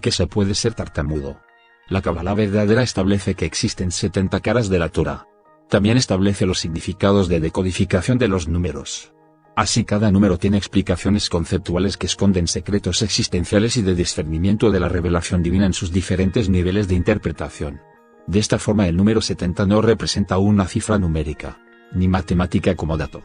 ¿Por qué se puede ser tartamudo? La Cábala verdadera establece que existen 70 caras de la Torá. También establece los significados de decodificación de los números. Así cada número tiene explicaciones conceptuales que esconden secretos existenciales y de discernimiento de la revelación divina en sus diferentes niveles de interpretación. De esta forma el número 70 no representa una cifra numérica, ni matemática como dato.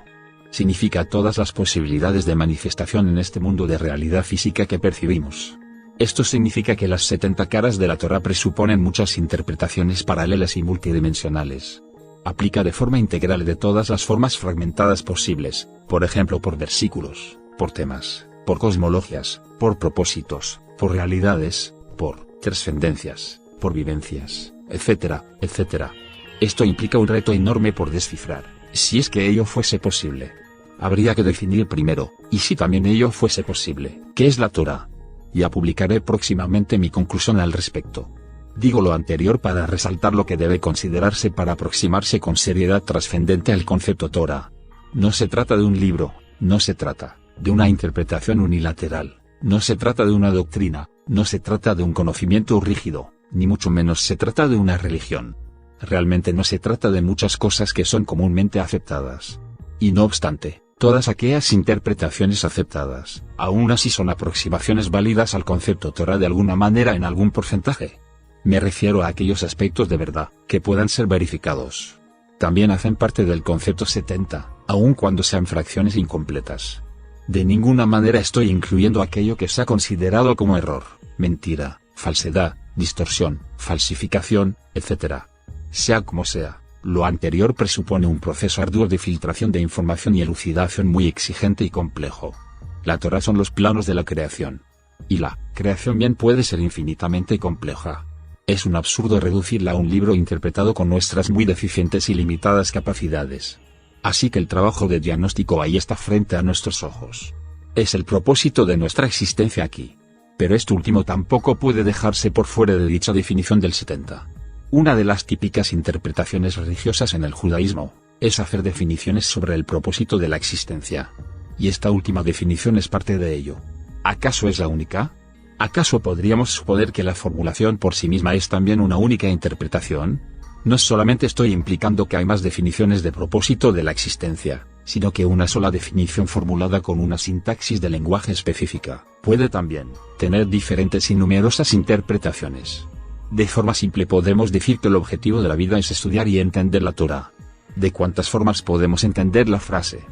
Significa todas las posibilidades de manifestación en este mundo de realidad física que percibimos. Esto significa que las 70 caras de la Torá presuponen muchas interpretaciones paralelas y multidimensionales. Aplica de forma integral de todas las formas fragmentadas posibles, por ejemplo por versículos, por temas, por cosmologías, por propósitos, por realidades, por trascendencias, por vivencias, etcétera, etcétera. Esto implica un reto enorme por descifrar, si es que ello fuese posible. Habría que definir primero, y si también ello fuese posible, ¿qué es la Torá? Ya publicaré próximamente mi conclusión al respecto. Digo lo anterior para resaltar lo que debe considerarse para aproximarse con seriedad trascendente al concepto Torá. No se trata de un libro, no se trata de una interpretación unilateral, no se trata de una doctrina, no se trata de un conocimiento rígido, ni mucho menos se trata de una religión. Realmente no se trata de muchas cosas que son comúnmente aceptadas. Y no obstante, todas aquellas interpretaciones aceptadas, aún así son aproximaciones válidas al concepto Torá de alguna manera en algún porcentaje. Me refiero a aquellos aspectos de verdad, que puedan ser verificados. También hacen parte del concepto 70, aun cuando sean fracciones incompletas. De ninguna manera estoy incluyendo aquello que se ha considerado como error, mentira, falsedad, distorsión, falsificación, etc. Sea como sea, lo anterior presupone un proceso arduo de filtración de información y elucidación muy exigente y complejo. La Torá son los planos de la creación. Y la creación bien puede ser infinitamente compleja. Es un absurdo reducirla a un libro interpretado con nuestras muy deficientes y limitadas capacidades. Así que el trabajo de diagnóstico ahí está frente a nuestros ojos. Es el propósito de nuestra existencia aquí. Pero esto último tampoco puede dejarse por fuera de dicha definición del 70. Una de las típicas interpretaciones religiosas en el judaísmo es hacer definiciones sobre el propósito de la existencia. Y esta última definición es parte de ello. ¿Acaso es la única? ¿Acaso podríamos suponer que la formulación por sí misma es también una única interpretación? No solamente estoy implicando que hay más definiciones de propósito de la existencia, sino que una sola definición formulada con una sintaxis de lenguaje específica, puede también tener diferentes y numerosas interpretaciones. De forma simple podemos decir que el objetivo de la vida es estudiar y entender la Torá. ¿De cuántas formas podemos entender la frase?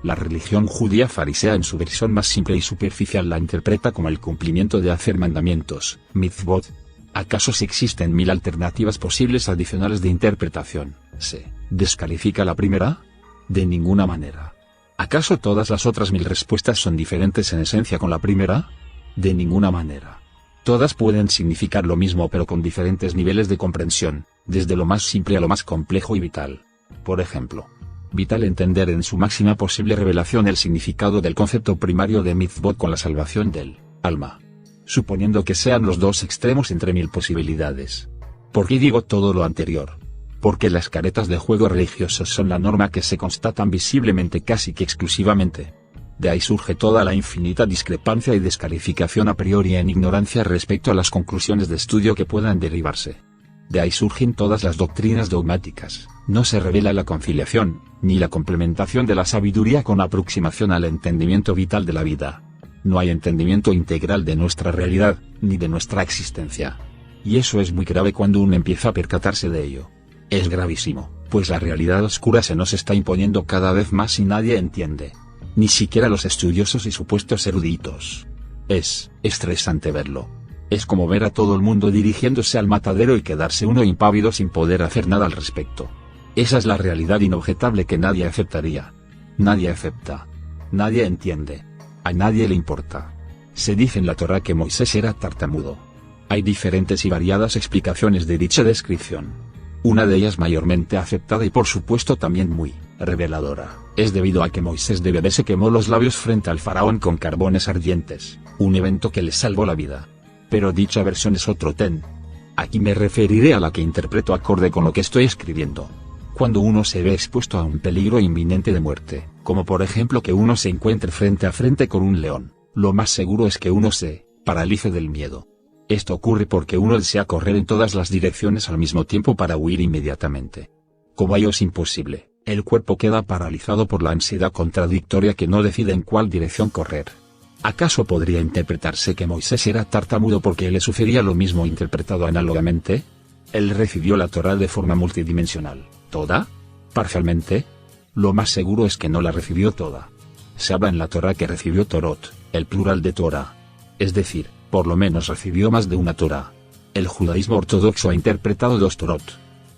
La religión judía farisea en su versión más simple y superficial la interpreta como el cumplimiento de hacer mandamientos, mitzvot. ¿Acaso si existen 1000 alternativas posibles adicionales de interpretación, se descalifica la primera? De ninguna manera. ¿Acaso todas las otras 1000 respuestas son diferentes en esencia con la primera? De ninguna manera. Todas pueden significar lo mismo pero con diferentes niveles de comprensión, desde lo más simple a lo más complejo y vital. Por ejemplo, vital entender en su máxima posible revelación el significado del concepto primario de mitzvot con la salvación del alma. Suponiendo que sean los dos extremos entre 1000 posibilidades. ¿Por qué digo todo lo anterior? Porque las caretas de juego religiosos son la norma que se constatan visiblemente casi que exclusivamente. De ahí surge toda la infinita discrepancia y descalificación a priori en ignorancia respecto a las conclusiones de estudio que puedan derivarse. De ahí surgen todas las doctrinas dogmáticas. No se revela la conciliación, ni la complementación de la sabiduría con aproximación al entendimiento vital de la vida. No hay entendimiento integral de nuestra realidad, ni de nuestra existencia. Y eso es muy grave cuando uno empieza a percatarse de ello. Es gravísimo, pues la realidad oscura se nos está imponiendo cada vez más y nadie entiende. Ni siquiera los estudiosos y supuestos eruditos. Es estresante verlo. Es como ver a todo el mundo dirigiéndose al matadero y quedarse uno impávido sin poder hacer nada al respecto. Esa es la realidad inobjetable que nadie aceptaría. Nadie acepta. Nadie entiende. A nadie le importa. Se dice en la Torá que Moisés era tartamudo. Hay diferentes y variadas explicaciones de dicha descripción. Una de ellas mayormente aceptada y por supuesto también muy reveladora, es debido a que Moisés de bebé se quemó los labios frente al faraón con carbones ardientes, un evento que le salvó la vida. Pero dicha versión es otro ten. Aquí me referiré a la que interpreto acorde con lo que estoy escribiendo. Cuando uno se ve expuesto a un peligro inminente de muerte, como por ejemplo que uno se encuentre frente a frente con un león, lo más seguro es que uno se paralice del miedo. Esto ocurre porque uno desea correr en todas las direcciones al mismo tiempo para huir inmediatamente. Como ello es imposible, el cuerpo queda paralizado por la ansiedad contradictoria que no decide en cuál dirección correr. ¿Acaso podría interpretarse que Moisés era tartamudo porque le sucedía lo mismo interpretado análogamente? Él recibió la Torá de forma multidimensional. ¿Toda? ¿Parcialmente? Lo más seguro es que no la recibió toda. Se habla en la Torá que recibió Torot, el plural de Torah. Es decir, por lo menos recibió más de una Torá. El judaísmo ortodoxo ha interpretado dos Torot: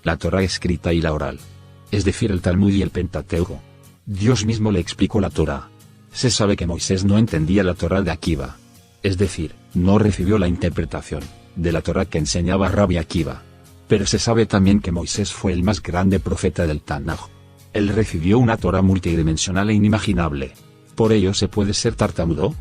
la Torá escrita y la oral. Es decir, el Talmud y el Pentateuco. Dios mismo le explicó la Torá. Se sabe que Moisés no entendía la Torá de Akiva. Es decir, no recibió la interpretación de la Torá que enseñaba Rabbi Akiva. Pero se sabe también que Moisés fue el más grande profeta del Tanaj. Él recibió una Torá multidimensional e inimaginable. ¿Por ello se puede ser tartamudo?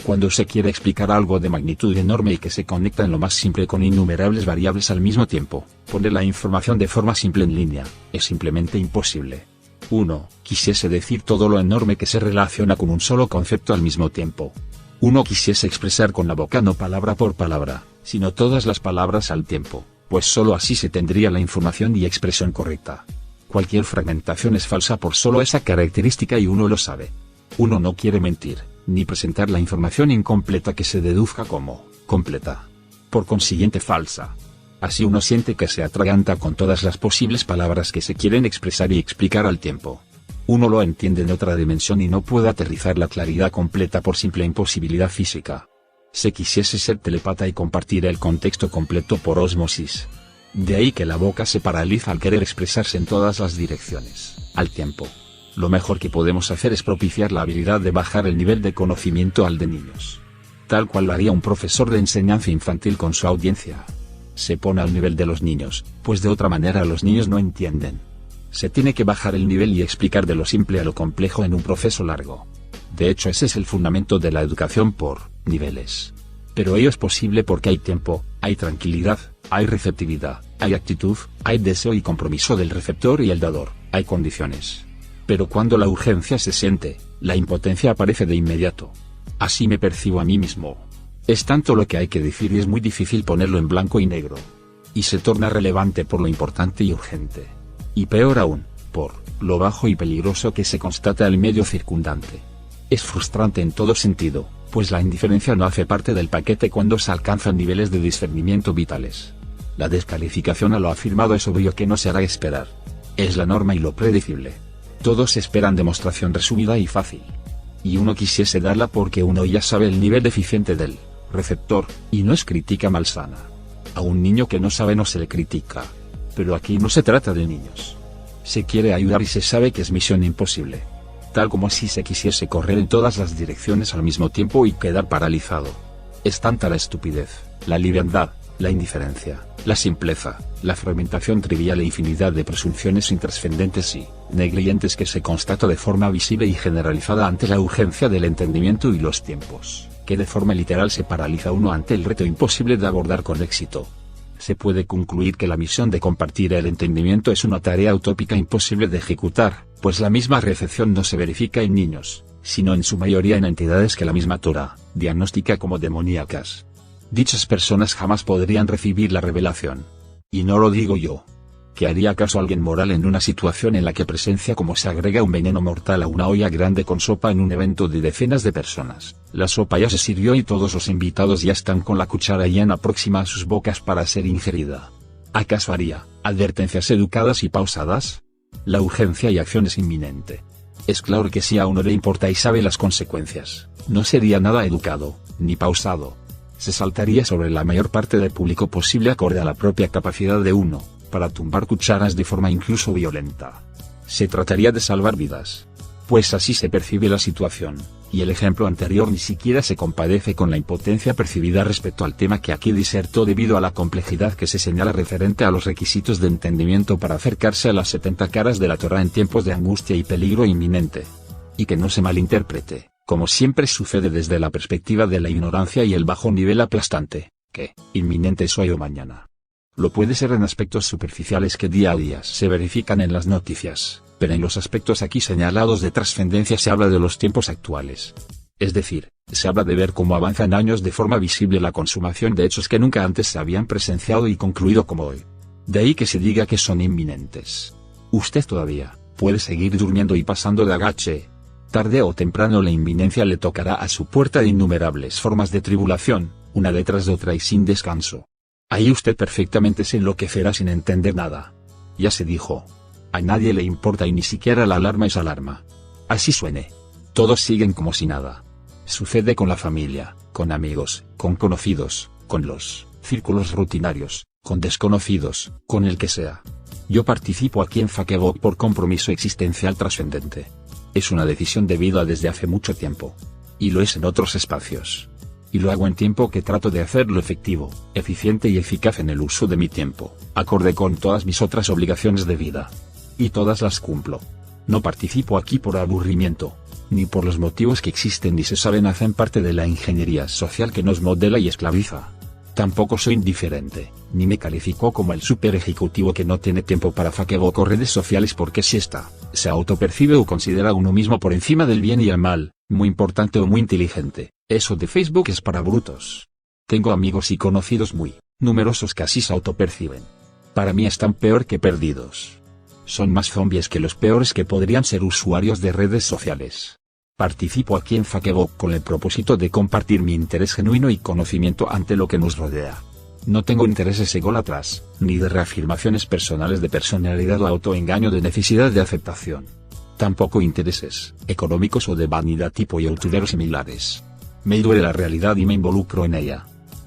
Cuando se quiere explicar algo de magnitud enorme y que se conecta en lo más simple con innumerables variables al mismo tiempo, poner la información de forma simple en línea, es simplemente imposible. Uno quisiese decir todo lo enorme que se relaciona con un solo concepto al mismo tiempo. Uno quisiese expresar con la boca no palabra por palabra, sino todas las palabras al tiempo, pues solo así se tendría la información y expresión correcta. Cualquier fragmentación es falsa por solo esa característica y uno lo sabe. Uno no quiere mentir, ni presentar la información incompleta que se deduzca como completa. Por consiguiente falsa. Así uno siente que se atraganta con todas las posibles palabras que se quieren expresar y explicar al tiempo. Uno lo entiende en otra dimensión y no puede aterrizar la claridad completa por simple imposibilidad física. Se quisiese ser telepata y compartir el contexto completo por ósmosis. De ahí que la boca se paraliza al querer expresarse en todas las direcciones, al tiempo. Lo mejor que podemos hacer es propiciar la habilidad de bajar el nivel de conocimiento al de niños. Tal cual lo haría un profesor de enseñanza infantil con su audiencia. Se pone al nivel de los niños, pues de otra manera los niños no entienden. Se tiene que bajar el nivel y explicar de lo simple a lo complejo en un proceso largo. De hecho, ese es el fundamento de la educación por niveles. Pero ello es posible porque hay tiempo, hay tranquilidad, hay receptividad, hay actitud, hay deseo y compromiso del receptor y el dador, hay condiciones. Pero cuando la urgencia se siente, la impotencia aparece de inmediato. Así me percibo a mí mismo. Es tanto lo que hay que decir y es muy difícil ponerlo en blanco y negro. Y se torna relevante por lo importante y urgente. Y peor aún, por lo bajo y peligroso que se constata el medio circundante. Es frustrante en todo sentido, pues la indiferencia no hace parte del paquete cuando se alcanzan niveles de discernimiento vitales. La descalificación a lo afirmado es obvio que no se hará esperar. Es la norma y lo predecible. Todos esperan demostración resumida y fácil. Y uno quisiese darla porque uno ya sabe el nivel deficiente del receptor, y no es crítica malsana. A un niño que no sabe no se le critica. Pero aquí no se trata de niños. Se quiere ayudar y se sabe que es misión imposible. Tal como si se quisiese correr en todas las direcciones al mismo tiempo y quedar paralizado. Es tanta la estupidez, la liviandad, la indiferencia, la simpleza, la fragmentación trivial e infinidad de presunciones intrascendentes y negligentes que se constata de forma visible y generalizada ante la urgencia del entendimiento y los tiempos, que de forma literal se paraliza uno ante el reto imposible de abordar con éxito. Se puede concluir que la misión de compartir el entendimiento es una tarea utópica imposible de ejecutar, pues la misma recepción no se verifica en niños, sino en su mayoría en entidades que la misma Torá diagnostica como demoníacas. Dichas personas jamás podrían recibir la revelación. Y no lo digo yo. ¿Qué haría acaso alguien moral en una situación en la que presencia como se agrega un veneno mortal a una olla grande con sopa en un evento de decenas de personas? La sopa ya se sirvió y todos los invitados ya están con la cuchara llena próxima a sus bocas para ser ingerida. ¿Acaso haría advertencias educadas y pausadas? La urgencia y acción es inminente. Es claro que si a uno le importa y sabe las consecuencias, no sería nada educado, ni pausado. Se saltaría sobre la mayor parte del público posible acorde a la propia capacidad de uno, para tumbar cucharas de forma incluso violenta. Se trataría de salvar vidas. Pues así se percibe la situación, y el ejemplo anterior ni siquiera se compadece con la impotencia percibida respecto al tema que aquí disertó debido a la complejidad que se señala referente a los requisitos de entendimiento para acercarse a las 70 caras de la Torá en tiempos de angustia y peligro inminente. Y que no se malinterprete, como siempre sucede desde la perspectiva de la ignorancia y el bajo nivel aplastante, que, inminente es hoy o mañana. Lo puede ser en aspectos superficiales que día a día se verifican en las noticias, pero en los aspectos aquí señalados de trascendencia se habla de los tiempos actuales. Es decir, Se habla de ver cómo avanza en años de forma visible la consumación de hechos que nunca antes se habían presenciado y concluido como hoy. De ahí que se diga que son inminentes. Usted todavía puede seguir durmiendo y pasando de agache. Tarde o temprano la inminencia le tocará a su puerta de innumerables formas de tribulación, una detrás de otra y sin descanso. Ahí usted perfectamente se enloquecerá sin entender nada. Ya se dijo. A nadie le importa y ni siquiera la alarma es alarma. Así suene. Todos siguen como si nada. Sucede con la familia, con amigos, con conocidos, con los círculos rutinarios, con desconocidos, con el que sea. Yo participo aquí en Fakebok por compromiso existencial trascendente. Es una decisión de vida desde hace mucho tiempo. Y lo es en otros espacios. Y lo hago en tiempo que trato de hacerlo efectivo, eficiente y eficaz en el uso de mi tiempo, acorde con todas mis otras obligaciones de vida. Y todas las cumplo. No participo aquí por aburrimiento, ni por los motivos que existen y se saben hacen parte de la ingeniería social que nos modela y esclaviza. Tampoco soy indiferente, ni me califico como el super ejecutivo que no tiene tiempo para Fakebok o redes sociales porque si se autopercibe o considera a uno mismo por encima del bien y el mal, muy importante o muy inteligente. Eso de Facebook es para brutos. Tengo amigos y conocidos muy numerosos que así se autoperciben. Para mí están peor que perdidos. Son más zombies que los peores que podrían ser usuarios de redes sociales. Participo aquí en Fakebok con el propósito de compartir mi interés genuino y conocimiento ante lo que nos rodea. No tengo intereses ególatras, ni de reafirmaciones personales de personalidad o autoengaño de necesidad de aceptación. Tampoco intereses económicos o de vanidad tipo youtuberos similares. Me duele la realidad y me involucro en ella.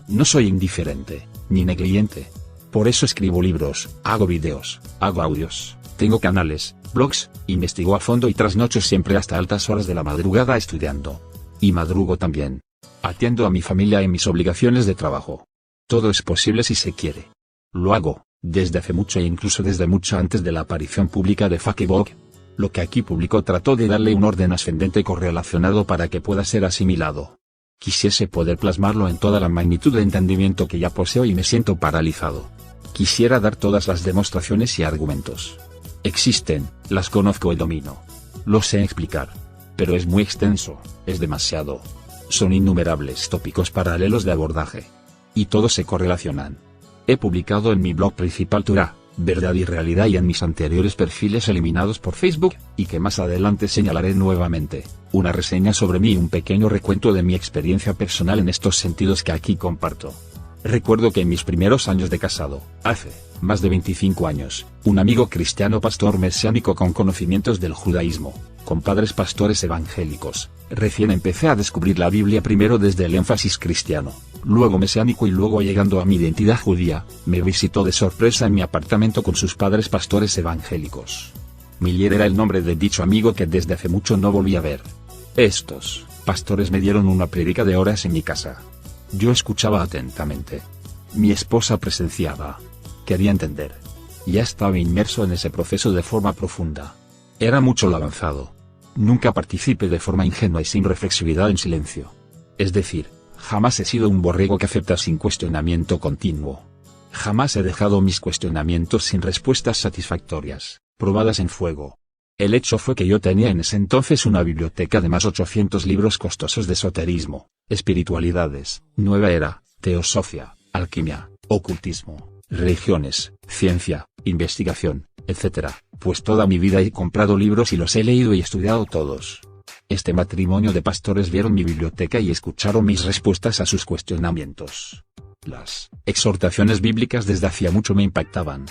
No soy indiferente, ni negligente. Por eso escribo libros, hago videos, hago audios, tengo canales, blogs, investigo a fondo y trasnocho siempre hasta altas horas de la madrugada estudiando. Y madrugo también. Atiendo a mi familia y mis obligaciones de trabajo. Todo es posible si se quiere. Lo hago, desde hace mucho e incluso desde mucho antes de la aparición pública de Fakebok. Lo que aquí publico trató de darle un orden ascendente correlacionado para que pueda ser asimilado. Quisiese poder plasmarlo en toda la magnitud de entendimiento que ya poseo y me siento paralizado. Quisiera dar todas las demostraciones y argumentos. Existen, las conozco y domino. Lo sé explicar. Pero es muy extenso, es demasiado. Son innumerables tópicos paralelos de abordaje. Y todos se correlacionan. He publicado en mi blog principal Torah, Verdad y Realidad y en mis anteriores perfiles eliminados por Facebook, y que más adelante señalaré nuevamente, una reseña sobre mí y un pequeño recuento de mi experiencia personal en estos sentidos que aquí comparto. Recuerdo que en mis primeros años de casado, hace más de 25 años, un amigo cristiano pastor mesiánico con conocimientos del judaísmo, con padres pastores evangélicos, recién empecé a descubrir la Biblia primero desde el énfasis cristiano, luego mesiánico y luego llegando a mi identidad judía, me visitó de sorpresa en mi apartamento con sus padres pastores evangélicos. Miller era el nombre de dicho amigo que desde hace mucho no volví a ver. Estos pastores me dieron una prédica de horas en mi casa. Yo escuchaba atentamente. Mi esposa presenciaba. Quería entender. Ya estaba inmerso en ese proceso de forma profunda. Era mucho lo avanzado. Nunca participé de forma ingenua y sin reflexividad en silencio. Es decir, jamás he sido un borrego que acepta sin cuestionamiento continuo. Jamás he dejado mis cuestionamientos sin respuestas satisfactorias, probadas en fuego. El hecho fue que yo tenía en ese entonces una biblioteca de más 800 libros costosos de esoterismo, espiritualidades, nueva era, teosofía, alquimia, ocultismo, religiones, ciencia, investigación, etc., pues toda mi vida he comprado libros y los he leído y estudiado todos. Este matrimonio de pastores vieron mi biblioteca y escucharon mis respuestas a sus cuestionamientos. Las exhortaciones bíblicas desde hacía mucho me impactaban.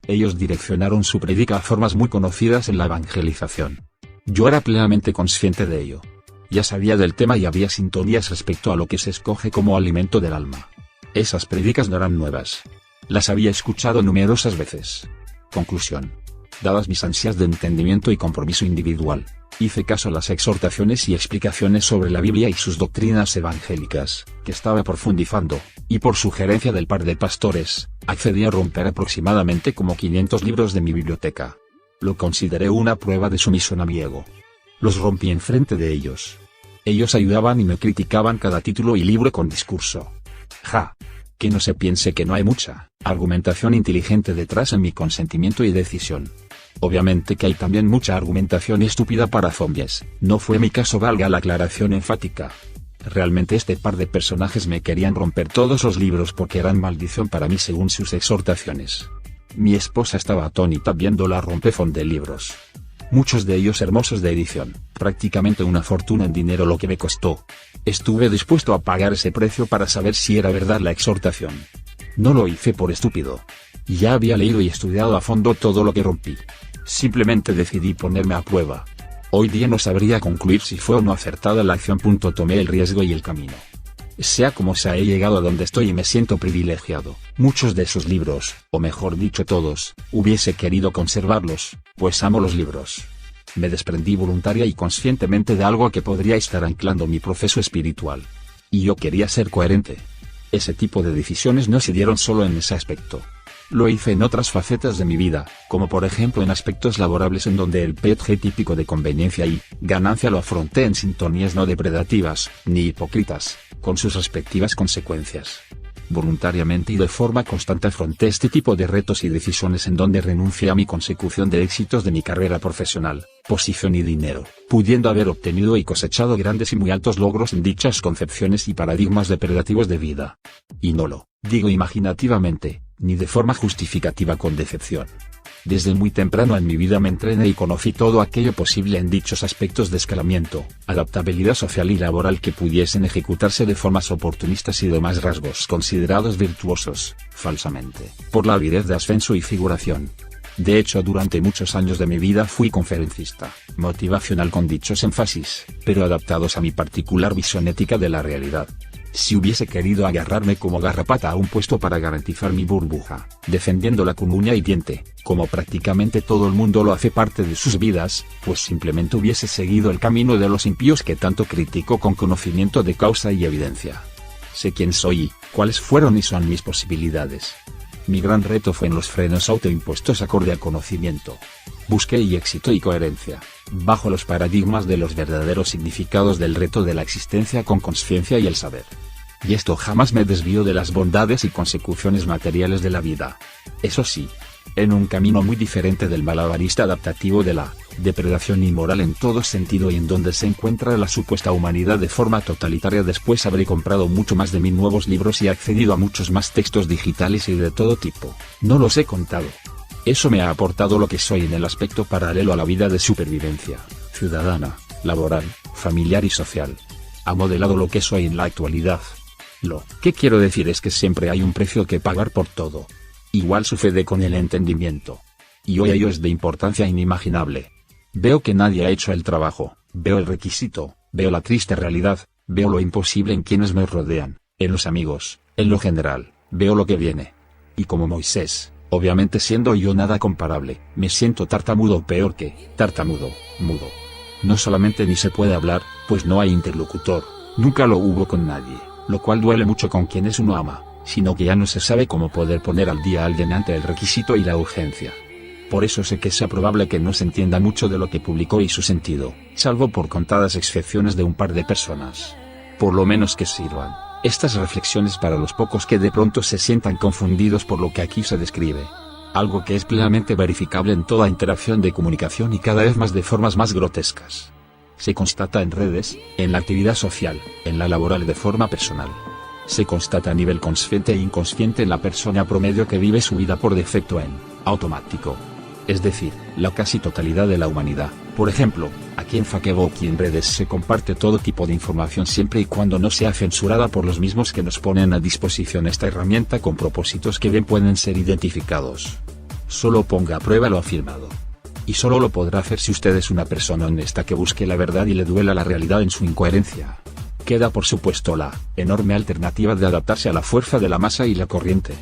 Ellos direccionaron su prédica a formas muy conocidas en la evangelización. Yo era plenamente consciente de ello. Ya sabía del tema y había sintonías respecto a lo que se escoge como alimento del alma. Esas prédicas no eran nuevas. Las había escuchado numerosas veces. Conclusión. Dadas mis ansias de entendimiento y compromiso individual, hice caso a las exhortaciones y explicaciones sobre la Biblia y sus doctrinas evangélicas, que estaba profundizando, y por sugerencia del par de pastores, accedí a romper aproximadamente como 500 libros de mi biblioteca. Lo consideré una prueba de sumisión a mi ego. Los rompí enfrente de ellos. Ellos ayudaban y me criticaban cada título y libro con discurso. Que no se piense que no hay mucha argumentación inteligente detrás en mi consentimiento y decisión. Obviamente que hay también mucha argumentación estúpida para zombies, no fue mi caso, valga la aclaración enfática. Realmente este par de personajes me querían romper todos los libros porque eran maldición para mí según sus exhortaciones. Mi esposa estaba atónita viendo la rompefón de libros. Muchos de ellos hermosos de edición, prácticamente una fortuna en dinero lo que me costó. Estuve dispuesto a pagar ese precio para saber si era verdad la exhortación. No lo hice por estúpido. Ya había leído y estudiado a fondo todo lo que rompí. Simplemente decidí ponerme a prueba. Hoy día no sabría concluir si fue o no acertada la acción. Tomé el riesgo y el camino. Sea como sea, he llegado a donde estoy y me siento privilegiado. Muchos de esos libros, o mejor dicho todos, hubiese querido conservarlos, pues amo los libros. Me desprendí voluntaria y conscientemente de algo que podría estar anclando mi proceso espiritual. Y yo quería ser coherente. Ese tipo de decisiones no se dieron solo en ese aspecto. Lo hice en otras facetas de mi vida, como por ejemplo en aspectos laborables en donde el PETG típico de conveniencia y ganancia lo afronté en sintonías no depredativas, ni hipócritas, con sus respectivas consecuencias. Voluntariamente y de forma constante afronté este tipo de retos y decisiones en donde renuncié a mi consecución de éxitos de mi carrera profesional, posición y dinero, pudiendo haber obtenido y cosechado grandes y muy altos logros en dichas concepciones y paradigmas depredativos de vida. Y no lo digo imaginativamente, ni de forma justificativa con decepción. Desde muy temprano en mi vida me entrené y conocí todo aquello posible en dichos aspectos de escalamiento, adaptabilidad social y laboral que pudiesen ejecutarse de formas oportunistas y demás rasgos considerados virtuosos, falsamente, por la avidez de ascenso y figuración. De hecho, durante muchos años de mi vida fui conferencista, motivacional con dichos énfasis, pero adaptados a mi particular visión ética de la realidad. Si hubiese querido agarrarme como garrapata a un puesto para garantizar mi burbuja, defendiéndola con uña y diente, como prácticamente todo el mundo lo hace parte de sus vidas, pues simplemente hubiese seguido el camino de los impíos que tanto critico con conocimiento de causa y evidencia. Sé quién soy y cuáles fueron y son mis posibilidades. Mi gran reto fue en los frenos autoimpuestos acorde al conocimiento. Búsqueda y éxito y coherencia, bajo los paradigmas de los verdaderos significados del reto de la existencia con conciencia y el saber. Y esto jamás me desvió de las bondades y consecuciones materiales de la vida. Eso sí, en un camino muy diferente del malabarista adaptativo de la depredación inmoral en todo sentido y en donde se encuentra la supuesta humanidad de forma totalitaria. Después habré comprado mucho más de 1000 nuevos libros y accedido a muchos más textos digitales y de todo tipo. No los he contado. Eso me ha aportado lo que soy en el aspecto paralelo a la vida de supervivencia, ciudadana, laboral, familiar y social. Ha modelado lo que soy en la actualidad. Lo que quiero decir es que siempre hay un precio que pagar por todo. Igual sucede con el entendimiento. Y hoy ello es de importancia inimaginable. Veo que nadie ha hecho el trabajo, veo el requisito, veo la triste realidad, veo lo imposible en quienes me rodean, en los amigos, en lo general, veo lo que viene. Y como Moisés, obviamente siendo yo nada comparable, me siento tartamudo, peor que tartamudo, mudo. No solamente ni se puede hablar, pues no hay interlocutor, nunca lo hubo con nadie, lo cual duele mucho con quienes uno ama, sino que ya no se sabe cómo poder poner al día a alguien ante el requisito y la urgencia. Por eso sé que sea probable que no se entienda mucho de lo que publicó y su sentido, salvo por contadas excepciones de un par de personas. Por lo menos que sirvan estas reflexiones para los pocos que de pronto se sientan confundidos por lo que aquí se describe. Algo que es plenamente verificable en toda interacción de comunicación y cada vez más de formas más grotescas. Se constata en redes, en la actividad social, en la laboral y de forma personal. Se constata a nivel consciente e inconsciente en la persona promedio que vive su vida por defecto en automático. Es decir, la casi totalidad de la humanidad. Por ejemplo, aquí en Facebook y en redes se comparte todo tipo de información siempre y cuando no sea censurada por los mismos que nos ponen a disposición esta herramienta con propósitos que bien pueden ser identificados. Solo ponga a prueba lo afirmado. Y solo lo podrá hacer si usted es una persona honesta que busque la verdad y le duela la realidad en su incoherencia. Queda por supuesto la enorme alternativa de adaptarse a la fuerza de la masa y la corriente.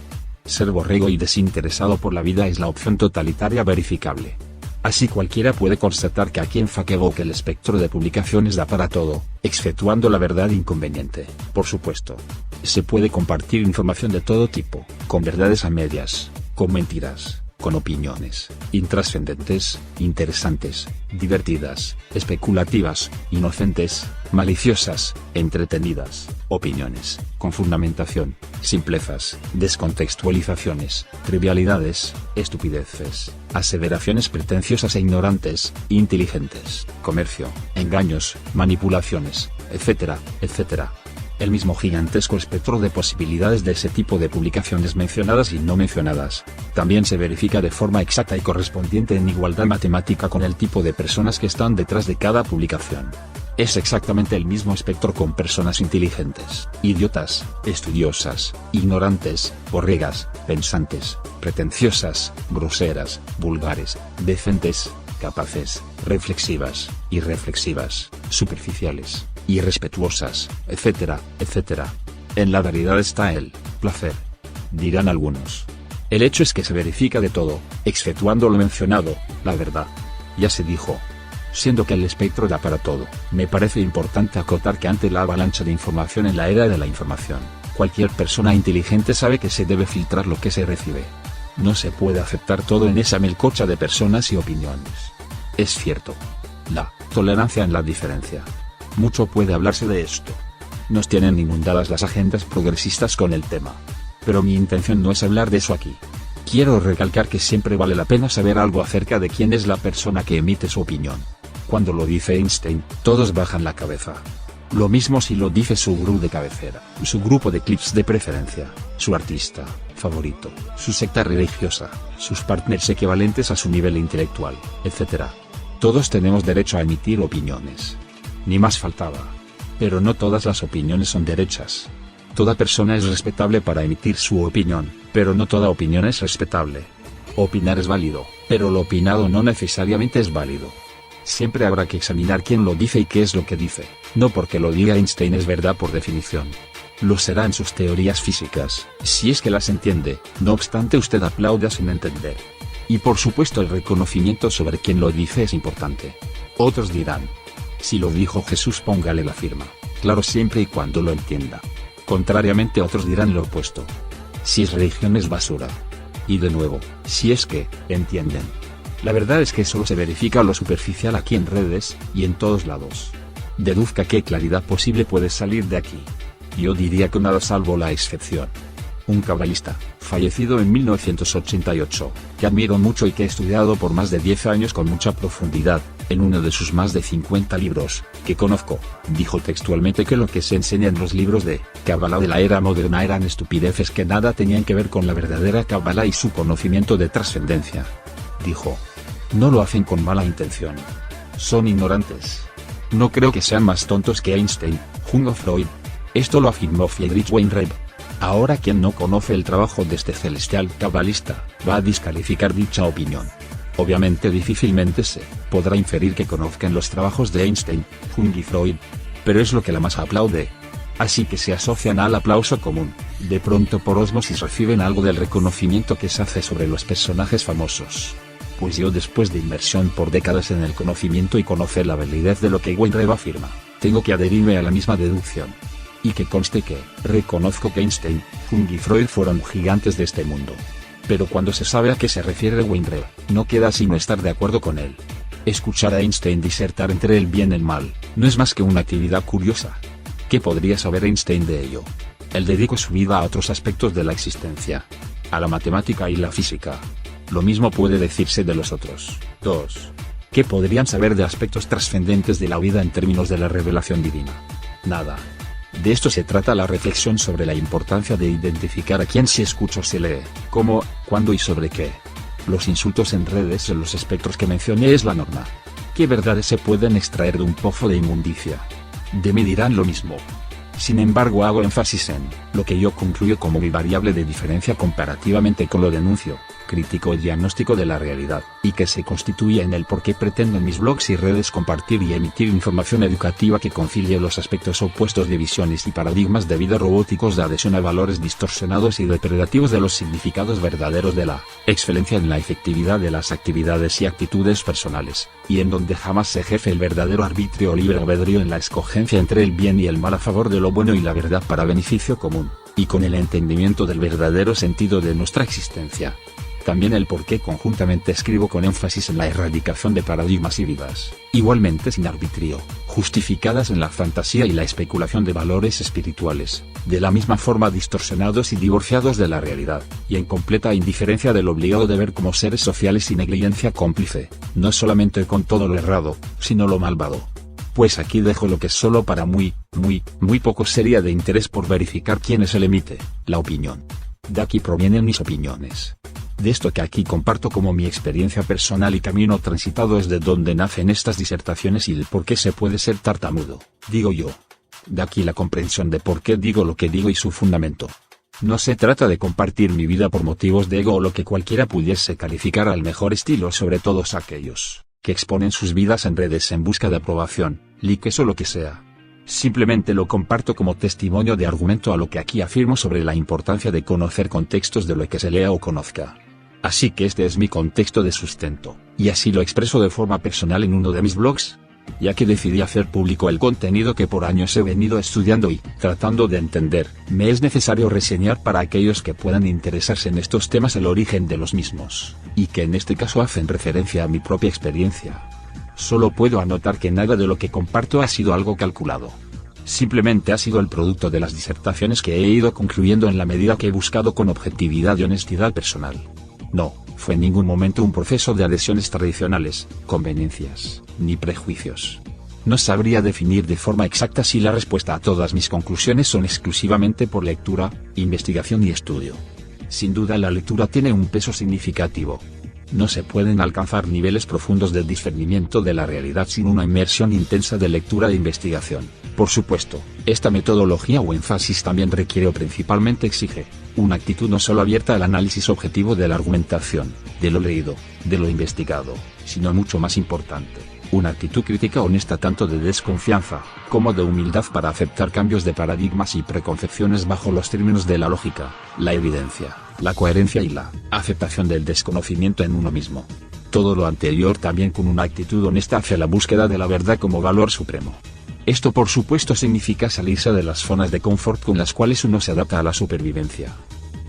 Ser borrego y desinteresado por la vida es la opción totalitaria verificable. Así cualquiera puede constatar que aquí en Facebook el espectro de publicaciones da para todo, exceptuando la verdad inconveniente, por supuesto. Se puede compartir información de todo tipo, con verdades a medias, con mentiras, con opiniones intrascendentes, interesantes, divertidas, especulativas, inocentes, maliciosas, entretenidas, opiniones con fundamentación, simplezas, descontextualizaciones, trivialidades, estupideces, aseveraciones pretenciosas e ignorantes, inteligentes, comercio, engaños, manipulaciones, etcétera, etcétera. El mismo gigantesco espectro de posibilidades de ese tipo de publicaciones mencionadas y no mencionadas, también se verifica de forma exacta y correspondiente en igualdad matemática con el tipo de personas que están detrás de cada publicación. Es exactamente el mismo espectro con personas inteligentes, idiotas, estudiosas, ignorantes, borregas, pensantes, pretenciosas, groseras, vulgares, decentes, capaces, reflexivas, irreflexivas, superficiales, irrespetuosas, etcétera, etcétera. En la variedad está el placer, dirán algunos. El hecho es que se verifica de todo, exceptuando lo mencionado, la verdad. Ya se dijo. Siendo que el espectro da para todo, me parece importante acotar que ante la avalancha de información en la era de la información, cualquier persona inteligente sabe que se debe filtrar lo que se recibe. No se puede aceptar todo en esa melcocha de personas y opiniones. Es cierto. La tolerancia en la diferencia. Mucho puede hablarse de esto. Nos tienen inundadas las agendas progresistas con el tema. Pero mi intención no es hablar de eso aquí. Quiero recalcar que siempre vale la pena saber algo acerca de quién es la persona que emite su opinión. Cuando lo dice Einstein, todos bajan la cabeza. Lo mismo si lo dice su gurú de cabecera, su grupo de clips de preferencia, su artista favorito, su secta religiosa, sus partners equivalentes a su nivel intelectual, etc. Todos tenemos derecho a emitir opiniones. Ni más faltaba. Pero no todas las opiniones son derechas. Toda persona es respetable para emitir su opinión, pero no toda opinión es respetable. Opinar es válido, pero lo opinado no necesariamente es válido. Siempre habrá que examinar quién lo dice y qué es lo que dice, no porque lo diga Einstein es verdad por definición. Lo será en sus teorías físicas, si es que las entiende, no obstante usted aplauda sin entender. Y por supuesto el reconocimiento sobre quién lo dice es importante. Otros dirán, si lo dijo Jesús póngale la firma, claro siempre y cuando lo entienda. Contrariamente otros dirán lo opuesto. Si es religión es basura. Y de nuevo, si es que, entienden. La verdad es que solo se verifica lo superficial aquí en redes, y en todos lados. Deduzca qué claridad posible puede salir de aquí. Yo diría que nada salvo la excepción. Un cabalista, fallecido en 1988, que admiro mucho y que he estudiado por más de 10 años con mucha profundidad, en uno de sus más de 50 libros, que conozco, dijo textualmente que lo que se enseña en los libros de Cábala de la era moderna eran estupideces que nada tenían que ver con la verdadera Cábala y su conocimiento de trascendencia. Dijo. No lo hacen con mala intención. Son ignorantes. No creo que sean más tontos que Einstein, Jung o Freud. Esto lo afirmó Friedrich Weinreib. Ahora quien no conoce el trabajo de este celestial cabalista, va a descalificar dicha opinión. Obviamente difícilmente se podrá inferir que conozcan los trabajos de Einstein, Jung y Freud. Pero es lo que la masa aplaude. Así que se asocian al aplauso común. De pronto por ósmosis reciben algo del reconocimiento que se hace sobre los personajes famosos. Pues yo después de inmersión por décadas en el conocimiento y conocer la validez de lo que Weinreib afirma, tengo que adherirme a la misma deducción. Y que conste que, reconozco que Einstein, Jung y Freud fueron gigantes de este mundo. Pero cuando se sabe a qué se refiere Weinreib, no queda sino estar de acuerdo con él. Escuchar a Einstein disertar entre el bien y el mal, no es más que una actividad curiosa. ¿Qué podría saber Einstein de ello? Él dedicó su vida a otros aspectos de la existencia. A la matemática y la física. Lo mismo puede decirse de los otros 2. ¿Qué podrían saber de aspectos trascendentes de la vida en términos de la revelación divina? Nada. De esto se trata la reflexión sobre la importancia de identificar a quién se escucha o se lee, cómo, cuándo y sobre qué. Los insultos en redes en los espectros que mencioné es la norma. ¿Qué verdades se pueden extraer de un pozo de inmundicia? De mí dirán lo mismo. Sin embargo hago énfasis en lo que yo concluyo como mi variable de diferencia comparativamente con lo denuncio, crítico y diagnóstico de la realidad, y que se constituye en el por qué pretendo en mis blogs y redes compartir y emitir información educativa que concilie los aspectos opuestos de visiones y paradigmas de vida robóticos de adhesión a valores distorsionados y depredativos de los significados verdaderos de la excelencia en la efectividad de las actividades y actitudes personales, y en donde jamás se ejerce el verdadero arbitrio o libre albedrío en la escogencia entre el bien y el mal a favor de lo bueno y la verdad para beneficio común, y con el entendimiento del verdadero sentido de nuestra existencia. también el por qué conjuntamente escribo con énfasis en la erradicación de paradigmas y vidas, igualmente sin arbitrio, justificadas en la fantasía y la especulación de valores espirituales, de la misma forma distorsionados y divorciados de la realidad, y en completa indiferencia del obligado deber como seres sociales y negligencia cómplice, no solamente con todo lo errado, sino lo malvado. Pues aquí dejo lo que solo para muy poco sería de interés por verificar quién es el emite, la opinión. De aquí provienen mis opiniones. De esto que aquí comparto como mi experiencia personal y camino transitado es de donde nacen estas disertaciones y el por qué se puede ser tartamudo, digo yo. De aquí la comprensión de por qué digo lo que digo y su fundamento. No se trata de compartir mi vida por motivos de ego o lo que cualquiera pudiese calificar al mejor estilo sobre todos aquellos que exponen sus vidas en redes en busca de aprobación, likes o lo que sea. Simplemente lo comparto como testimonio de argumento a lo que aquí afirmo sobre la importancia de conocer contextos de lo que se lea o conozca. Así que este es mi contexto de sustento, y así lo expreso de forma personal en uno de mis blogs, ya que decidí hacer público el contenido que por años he venido estudiando y, tratando de entender, me es necesario reseñar para aquellos que puedan interesarse en estos temas el origen de los mismos, y que en este caso hacen referencia a mi propia experiencia. Solo puedo anotar que nada de lo que comparto ha sido algo calculado. Simplemente ha sido el producto de las disertaciones que he ido concluyendo en la medida que he buscado con objetividad y honestidad personal. No fue en ningún momento un proceso de adhesiones tradicionales, conveniencias, ni prejuicios. No sabría definir de forma exacta si la respuesta a todas mis conclusiones son exclusivamente por lectura, investigación y estudio. Sin duda la lectura tiene un peso significativo. No se pueden alcanzar niveles profundos de discernimiento de la realidad sin una inmersión intensa de lectura e investigación. Por supuesto, esta metodología o énfasis también requiere o principalmente exige una actitud no solo abierta al análisis objetivo de la argumentación, de lo leído, de lo investigado, sino mucho más importante, una actitud crítica honesta tanto de desconfianza, como de humildad para aceptar cambios de paradigmas y preconcepciones bajo los términos de la lógica, la evidencia, la coherencia y la aceptación del desconocimiento en uno mismo. Todo lo anterior también con una actitud honesta hacia la búsqueda de la verdad como valor supremo. Esto por supuesto significa salirse de las zonas de confort con las cuales uno se adapta a la supervivencia.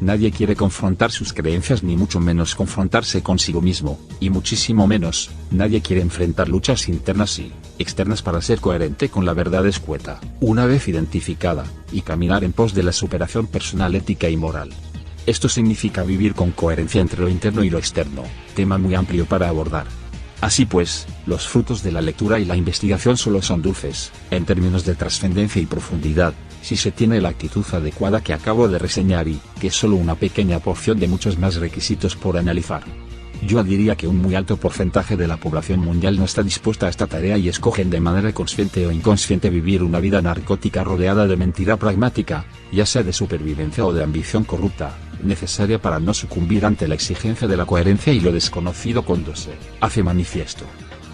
Nadie quiere confrontar sus creencias ni mucho menos confrontarse consigo mismo, y muchísimo menos, nadie quiere enfrentar luchas internas y externas para ser coherente con la verdad escueta, una vez identificada, y caminar en pos de la superación personal ética y moral. Esto significa vivir con coherencia entre lo interno y lo externo, tema muy amplio para abordar. Así pues, los frutos de la lectura y la investigación solo son dulces, en términos de trascendencia y profundidad, si se tiene la actitud adecuada que acabo de reseñar y que es solo una pequeña porción de muchos más requisitos por analizar. Yo diría que un muy alto porcentaje de la población mundial no está dispuesta a esta tarea y escogen de manera consciente o inconsciente vivir una vida narcótica rodeada de mentira pragmática, ya sea de supervivencia o de ambición corrupta, necesaria para no sucumbir ante la exigencia de la coherencia y lo desconocido cuando se hace manifiesto.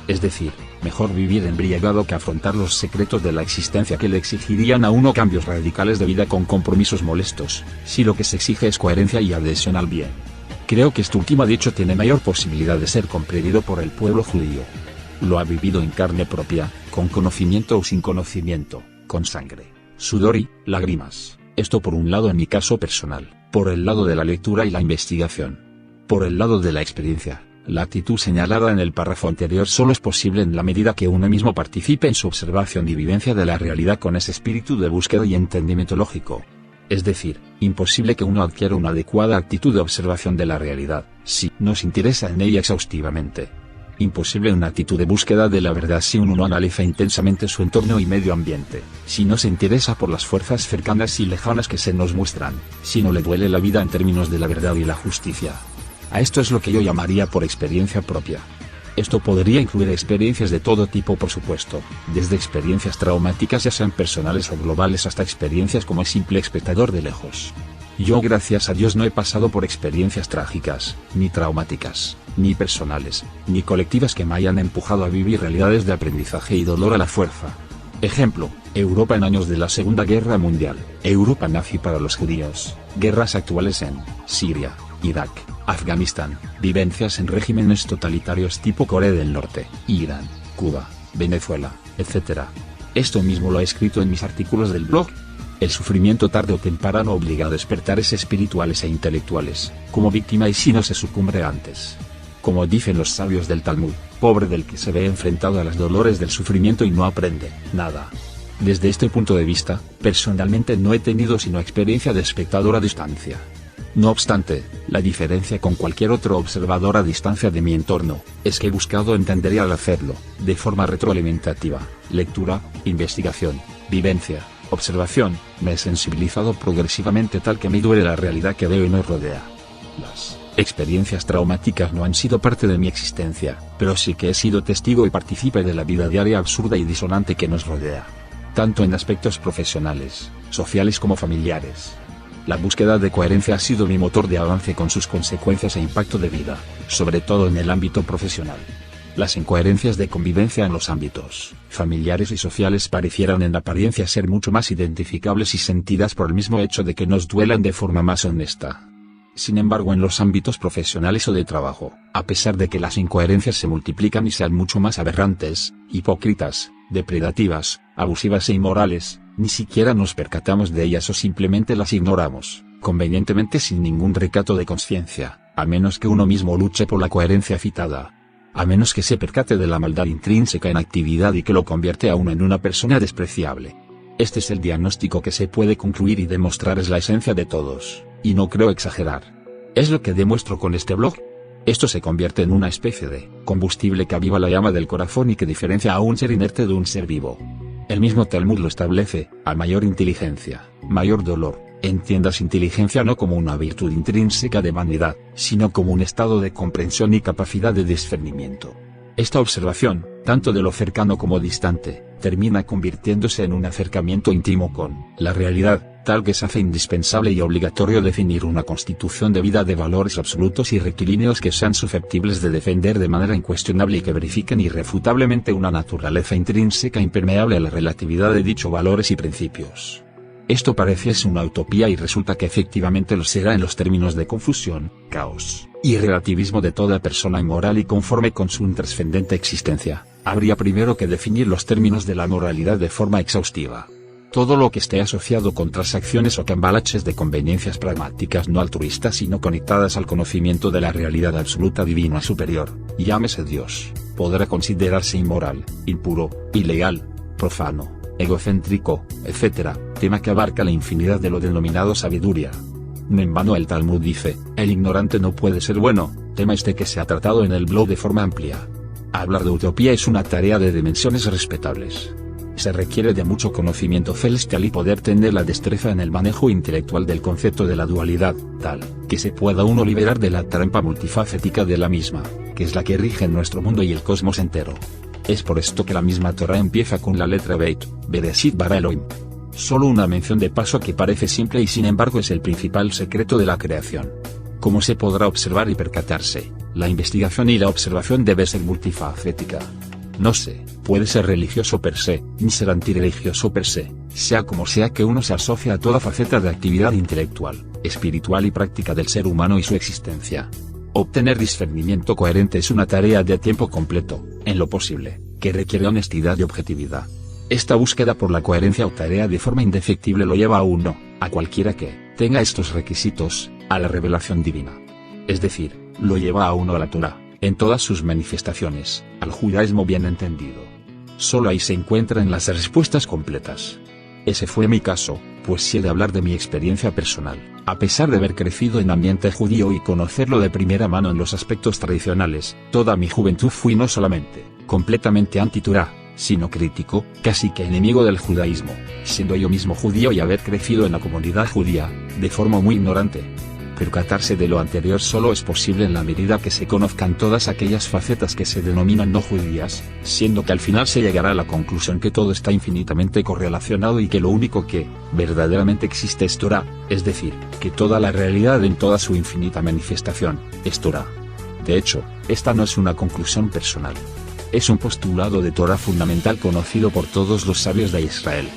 Es decir, mejor vivir embriagado que afrontar los secretos de la existencia que le exigirían a uno cambios radicales de vida con compromisos molestos, si lo que se exige es coherencia y adhesión al bien. Creo que este último dicho tiene mayor posibilidad de ser comprendido por el pueblo judío. Lo ha vivido en carne propia, con conocimiento o sin conocimiento, con sangre, sudor y lágrimas. Esto por un lado en mi caso personal, por el lado de la lectura y la investigación. Por el lado de la experiencia, la actitud señalada en el párrafo anterior solo es posible en la medida que uno mismo participe en su observación y vivencia de la realidad con ese espíritu de búsqueda y entendimiento lógico. Es decir, imposible que uno adquiera una adecuada actitud de observación de la realidad, si no se interesa en ella exhaustivamente. Imposible una actitud de búsqueda de la verdad si uno no analiza intensamente su entorno y medio ambiente, si no se interesa por las fuerzas cercanas y lejanas que se nos muestran, si no le duele la vida en términos de la verdad y la justicia. A esto es lo que yo llamaría por experiencia propia. Esto podría incluir experiencias de todo tipo por supuesto, desde experiencias traumáticas ya sean personales o globales hasta experiencias como simple espectador de lejos. Yo gracias a Dios no he pasado por experiencias trágicas, ni traumáticas, ni personales, ni colectivas que me hayan empujado a vivir realidades de aprendizaje y dolor a la fuerza. Ejemplo, Europa en años de la Segunda Guerra Mundial, Europa nazi para los judíos, guerras actuales en Siria, Irak, Afganistán, vivencias en regímenes totalitarios tipo Corea del Norte, Irán, Cuba, Venezuela, etc. Esto mismo lo he escrito en mis artículos del blog. El sufrimiento tarde o temprano obliga a despertares espirituales e intelectuales, como víctima y si no se sucumbe antes. Como dicen los sabios del Talmud, pobre del que se ve enfrentado a los dolores del sufrimiento y no aprende nada. Desde este punto de vista, personalmente no he tenido sino experiencia de espectador a distancia. No obstante, la diferencia con cualquier otro observador a distancia de mi entorno, es que he buscado entender y al hacerlo, de forma retroalimentativa, lectura, investigación, vivencia, observación, me he sensibilizado progresivamente tal que me duele la realidad que veo y nos rodea. Las experiencias traumáticas no han sido parte de mi existencia, pero sí que he sido testigo y partícipe de la vida diaria absurda y disonante que nos rodea. Tanto en aspectos profesionales, sociales como familiares. La búsqueda de coherencia ha sido mi motor de avance con sus consecuencias e impacto de vida, sobre todo en el ámbito profesional. Las incoherencias de convivencia en los ámbitos familiares y sociales parecieran en apariencia ser mucho más identificables y sentidas por el mismo hecho de que nos duelan de forma más honesta. Sin embargo, en los ámbitos profesionales o de trabajo, a pesar de que las incoherencias se multiplican y sean mucho más aberrantes, hipócritas, depredativas, abusivas e inmorales, ni siquiera nos percatamos de ellas o simplemente las ignoramos, convenientemente sin ningún recato de conciencia, a menos que uno mismo luche por la coherencia citada. A menos que se percate de la maldad intrínseca en actividad y que lo convierte a uno en una persona despreciable. Este es el diagnóstico que se puede concluir y demostrar es la esencia de todos, y no creo exagerar. Es lo que demuestro con este blog. Esto se convierte en una especie de combustible que aviva la llama del corazón y que diferencia a un ser inerte de un ser vivo. El mismo Talmud lo establece: a mayor inteligencia, mayor dolor. Entiendas inteligencia no como una virtud intrínseca de vanidad, sino como un estado de comprensión y capacidad de discernimiento. Esta observación, tanto de lo cercano como distante, termina convirtiéndose en un acercamiento íntimo con la realidad, tal que se hace indispensable y obligatorio definir una constitución de vida de valores absolutos y rectilíneos que sean susceptibles de defender de manera incuestionable y que verifiquen irrefutablemente una naturaleza intrínseca impermeable a la relatividad de dichos valores y principios. Esto parece es una utopía y resulta que efectivamente lo será en los términos de confusión, caos y relativismo de toda persona inmoral y conforme con su intrascendente existencia. Habría primero que definir los términos de la moralidad de forma exhaustiva. Todo lo que esté asociado con transacciones o cambalaches de conveniencias pragmáticas no altruistas sino conectadas al conocimiento de la realidad absoluta divina superior, llámese Dios, podrá considerarse inmoral, impuro, ilegal, profano, egocéntrico, etc., tema que abarca la infinidad de lo denominado sabiduría. No en vano el Talmud dice: el ignorante no puede ser bueno, tema este que se ha tratado en el blog de forma amplia. Hablar de utopía es una tarea de dimensiones respetables. Se requiere de mucho conocimiento celestial y poder tener la destreza en el manejo intelectual del concepto de la dualidad, tal que se pueda uno liberar de la trampa multifacética de la misma, que es la que rige nuestro mundo y el cosmos entero. Es por esto que la misma Torá empieza con la letra Beit, Bereshit bara Elohim. Solo una mención de paso que parece simple y sin embargo es el principal secreto de la creación. Como se podrá observar y percatarse, la investigación y la observación debe ser multifacética. No se puede ser religioso per se, ni ser antirreligioso per se, sea como sea que uno se asocia a toda faceta de actividad intelectual, espiritual y práctica del ser humano y su existencia. Obtener discernimiento coherente es una tarea de tiempo completo, en lo posible, que requiere honestidad y objetividad. Esta búsqueda por la coherencia o tarea de forma indefectible lo lleva a uno, a cualquiera que tenga estos requisitos, a la revelación divina. Es decir, lo lleva a uno a la Torá, en todas sus manifestaciones, al judaísmo bien entendido. Solo ahí se encuentran las respuestas completas. Ese fue mi caso, pues si he de hablar de mi experiencia personal, a pesar de haber crecido en ambiente judío y conocerlo de primera mano en los aspectos tradicionales, toda mi juventud fui no solamente completamente anti-Torá, sino crítico, casi que enemigo del judaísmo, siendo yo mismo judío y haber crecido en la comunidad judía, de forma muy ignorante. Percatarse de lo anterior solo es posible en la medida que se conozcan todas aquellas facetas que se denominan no judías, siendo que al final se llegará a la conclusión que todo está infinitamente correlacionado y que lo único que verdaderamente existe es Torá, es decir, que toda la realidad en toda su infinita manifestación es Torá. De hecho, esta no es una conclusión personal. Es un postulado de Torá fundamental conocido por todos los sabios de Israel.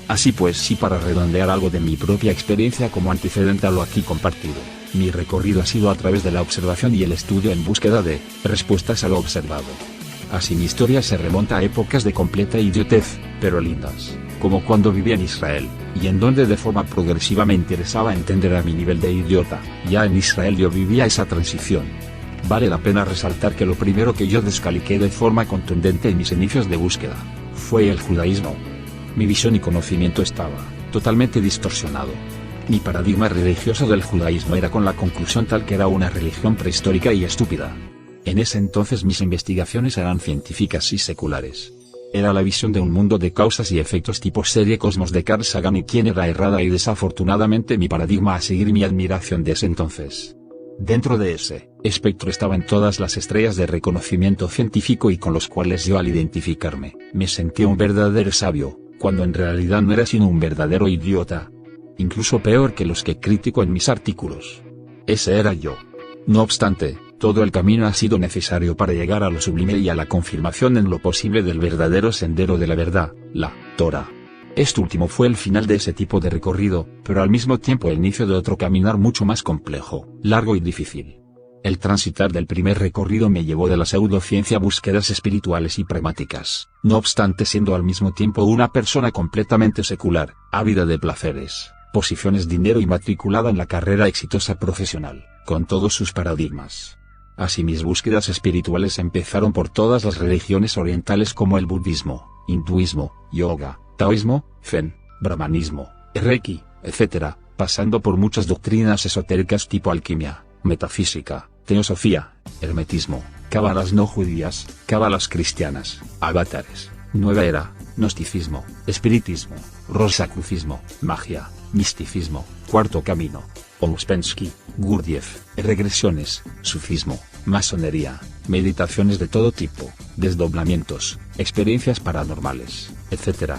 Así pues, si para redondear algo de mi propia experiencia como antecedente a lo aquí compartido, mi recorrido ha sido a través de la observación y el estudio en búsqueda de respuestas a lo observado. Así mi historia se remonta a épocas de completa idiotez, pero lindas, como cuando vivía en Israel, y en donde de forma progresiva me interesaba entender a mi nivel de idiota. Ya en Israel yo vivía esa transición. Vale la pena resaltar que lo primero que yo descalifiqué de forma contundente en mis inicios de búsqueda, fue el judaísmo. Mi visión y conocimiento estaba totalmente distorsionado. Mi paradigma religioso del judaísmo era con la conclusión tal que era una religión prehistórica y estúpida. En ese entonces mis investigaciones eran científicas y seculares. Era la visión de un mundo de causas y efectos tipo serie Cosmos de Carl Sagan y quien era errada y desafortunadamente mi paradigma a seguir mi admiración de ese entonces. Dentro de ese espectro estaban todas las estrellas de reconocimiento científico y con los cuales yo al identificarme, me sentía un verdadero sabio, cuando en realidad no era sino un verdadero idiota. Incluso peor que los que critico en mis artículos. Ese era yo. No obstante, todo el camino ha sido necesario para llegar a lo sublime y a la confirmación en lo posible del verdadero sendero de la verdad, la Torá. Este último fue el final de ese tipo de recorrido, pero al mismo tiempo el inicio de otro caminar mucho más complejo, largo y difícil. El transitar del primer recorrido me llevó de la pseudociencia a búsquedas espirituales y pragmáticas, no obstante siendo al mismo tiempo una persona completamente secular, ávida de placeres, posiciones, dinero y matriculada en la carrera exitosa profesional, con todos sus paradigmas. Así mis búsquedas espirituales empezaron por todas las religiones orientales como el budismo, hinduismo, yoga, taoísmo, zen, brahmanismo, reiki, etc., pasando por muchas doctrinas esotéricas tipo alquimia, metafísica, teosofía, hermetismo, cábalas no judías, cábalas cristianas, avatares, nueva era, gnosticismo, espiritismo, rosacrucismo, magia, misticismo, cuarto camino, Ouspensky, Gurdjieff, regresiones, sufismo, masonería, meditaciones de todo tipo, desdoblamientos, experiencias paranormales, etc.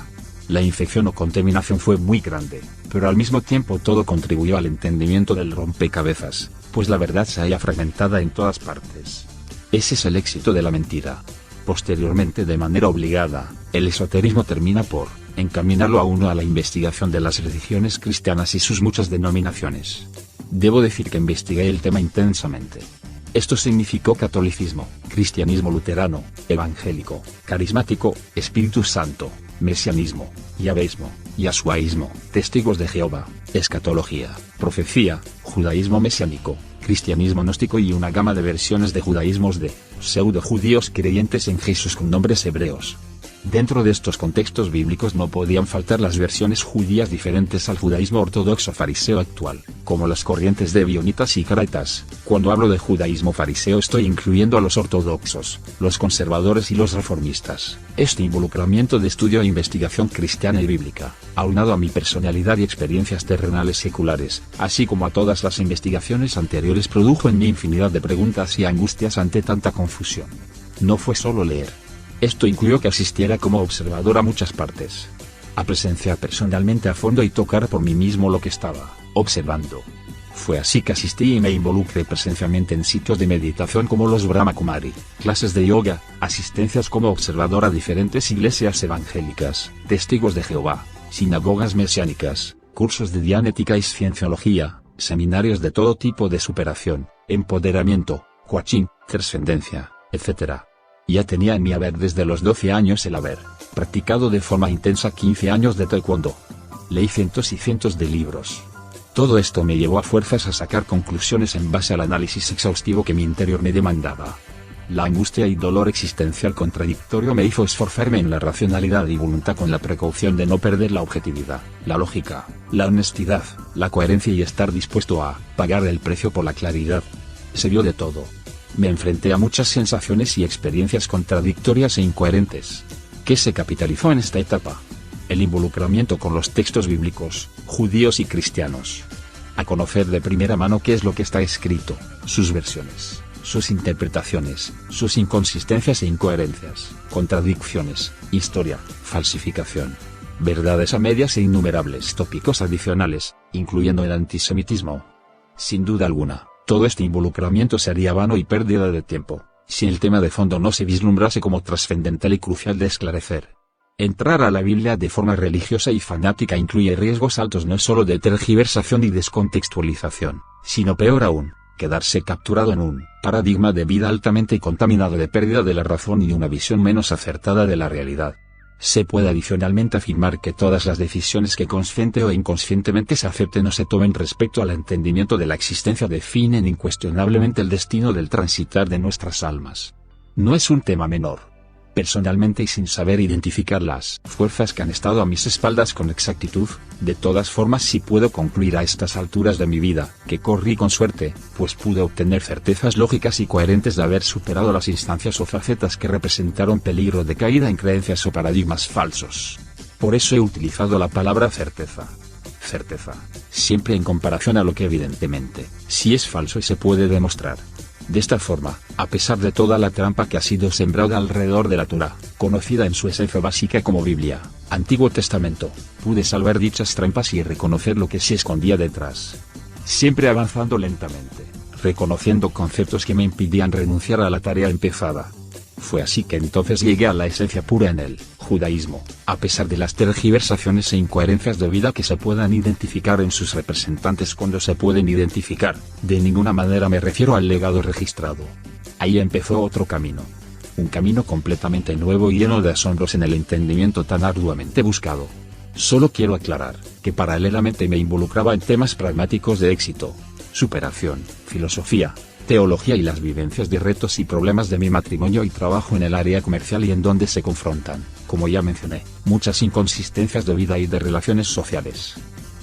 La infección o contaminación fue muy grande, pero al mismo tiempo todo contribuyó al entendimiento del rompecabezas, pues la verdad se halla fragmentada en todas partes. Ese es el éxito de la mentira. Posteriormente, de manera obligada, el esoterismo termina por encaminarlo a uno a la investigación de las religiones cristianas y sus muchas denominaciones. Debo decir que investigué el tema intensamente. Esto significó catolicismo, cristianismo luterano, evangélico, carismático, Espíritu Santo, mesianismo, yaveísmo, yasuaísmo, testigos de Jehová, escatología, profecía, judaísmo mesiánico, cristianismo gnóstico y una gama de versiones de judaísmos de pseudo-judíos creyentes en Jesús con nombres hebreos. Dentro de estos contextos bíblicos no podían faltar las versiones judías diferentes al judaísmo ortodoxo fariseo actual, como las corrientes de bionitas y caraitas. Cuando hablo de judaísmo fariseo estoy incluyendo a los ortodoxos, los conservadores y los reformistas. Este involucramiento de estudio e investigación cristiana y bíblica, aunado a mi personalidad y experiencias terrenales seculares, así como a todas las investigaciones anteriores, produjo en mí infinidad de preguntas y angustias ante tanta confusión. No fue solo leer. Esto incluyó que asistiera como observador a muchas partes, a presenciar personalmente a fondo y tocar por mí mismo lo que estaba observando. Fue así que asistí y me involucré presencialmente en sitios de meditación como los Brahma Kumari, clases de yoga, asistencias como observador a diferentes iglesias evangélicas, testigos de Jehová, sinagogas mesiánicas, cursos de dianética y cienciología, seminarios de todo tipo de superación, empoderamiento, coaching, trascendencia, etc. Ya tenía en mi haber desde los 12 años el haber practicado de forma intensa 15 años de taekwondo. Leí cientos y cientos de libros. Todo esto me llevó a fuerzas a sacar conclusiones en base al análisis exhaustivo que mi interior me demandaba. La angustia y dolor existencial contradictorio me hizo esforzarme en la racionalidad y voluntad con la precaución de no perder la objetividad, la lógica, la honestidad, la coherencia y estar dispuesto a pagar el precio por la claridad. Se vio de todo. Me enfrenté a muchas sensaciones y experiencias contradictorias e incoherentes. ¿Qué se capitalizó en esta etapa? El involucramiento con los textos bíblicos, judíos y cristianos. A conocer de primera mano qué es lo que está escrito, sus versiones, sus interpretaciones, sus inconsistencias e incoherencias, contradicciones, historia, falsificación, verdades a medias e innumerables tópicos adicionales, incluyendo el antisemitismo. Sin duda alguna, todo este involucramiento sería vano y pérdida de tiempo, si el tema de fondo no se vislumbrase como trascendental y crucial de esclarecer. Entrar a la Biblia de forma religiosa y fanática incluye riesgos altos no solo de tergiversación y descontextualización, sino peor aún, quedarse capturado en un paradigma de vida altamente contaminado de pérdida de la razón y una visión menos acertada de la realidad. Se puede adicionalmente afirmar que todas las decisiones que consciente o inconscientemente se acepten o se tomen respecto al entendimiento de la existencia definen incuestionablemente el destino del transitar de nuestras almas. No es un tema menor. Personalmente y sin saber identificar las fuerzas que han estado a mis espaldas con exactitud, de todas formas sí puedo concluir a estas alturas de mi vida, que corrí con suerte, pues pude obtener certezas lógicas y coherentes de haber superado las instancias o facetas que representaron peligro de caída en creencias o paradigmas falsos. Por eso he utilizado la palabra certeza. Certeza, siempre en comparación a lo que evidentemente, sí es falso y se puede demostrar. De esta forma, a pesar de toda la trampa que ha sido sembrada alrededor de la Torá, conocida en su esencia básica como Biblia, Antiguo Testamento, pude salvar dichas trampas y reconocer lo que se escondía detrás. Siempre avanzando lentamente, reconociendo conceptos que me impidían renunciar a la tarea empezada. Fue así que entonces llegué a la esencia pura en el judaísmo, a pesar de las tergiversaciones e incoherencias de vida que se puedan identificar en sus representantes cuando se pueden identificar, de ninguna manera me refiero al legado registrado. Ahí empezó otro camino. Un camino completamente nuevo y lleno de asombros en el entendimiento tan arduamente buscado. Solo quiero aclarar, que paralelamente me involucraba en temas pragmáticos de éxito, superación, filosofía, teología y las vivencias de retos y problemas de mi matrimonio y trabajo en el área comercial y en donde se confrontan, como ya mencioné, muchas inconsistencias de vida y de relaciones sociales.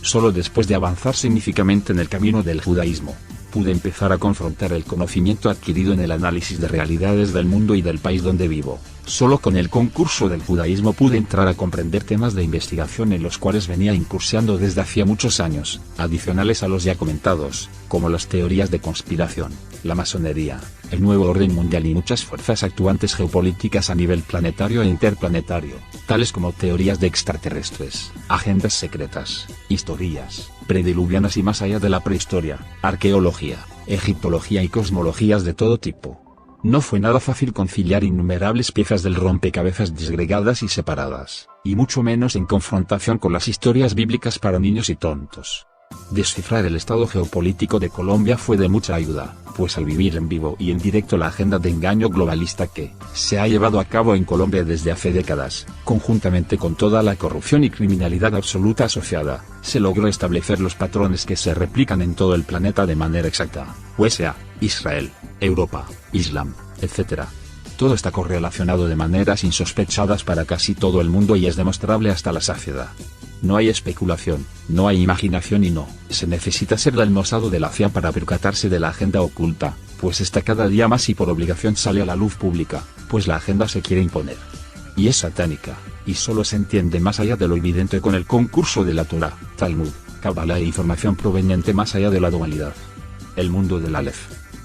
Solo después de avanzar significativamente en el camino del judaísmo, pude empezar a confrontar el conocimiento adquirido en el análisis de realidades del mundo y del país donde vivo. Solo con el concurso del judaísmo pude entrar a comprender temas de investigación en los cuales venía incursionando desde hacía muchos años, adicionales a los ya comentados, como las teorías de conspiración, la masonería, el nuevo orden mundial y muchas fuerzas actuantes geopolíticas a nivel planetario e interplanetario, tales como teorías de extraterrestres, agendas secretas, historias prediluvianas y más allá de la prehistoria, arqueología, egiptología y cosmologías de todo tipo. No fue nada fácil conciliar innumerables piezas del rompecabezas disgregadas y separadas, y mucho menos en confrontación con las historias bíblicas para niños y tontos. Descifrar el estado geopolítico de Colombia fue de mucha ayuda, pues al vivir en vivo y en directo la agenda de engaño globalista que se ha llevado a cabo en Colombia desde hace décadas, conjuntamente con toda la corrupción y criminalidad absoluta asociada, se logró establecer los patrones que se replican en todo el planeta de manera exacta, USA, Israel, Europa, Islam, etc. Todo está correlacionado de maneras insospechadas para casi todo el mundo y es demostrable hasta la saciedad. No hay especulación, no hay imaginación y no se necesita ser el almozado de la CIA para percatarse de la agenda oculta, pues está cada día más y por obligación sale a la luz pública, pues la agenda se quiere imponer. Y es satánica, y solo se entiende más allá de lo evidente con el concurso de la Torá, Talmud, Kabbalah e información proveniente más allá de la dualidad. El mundo del Aleph.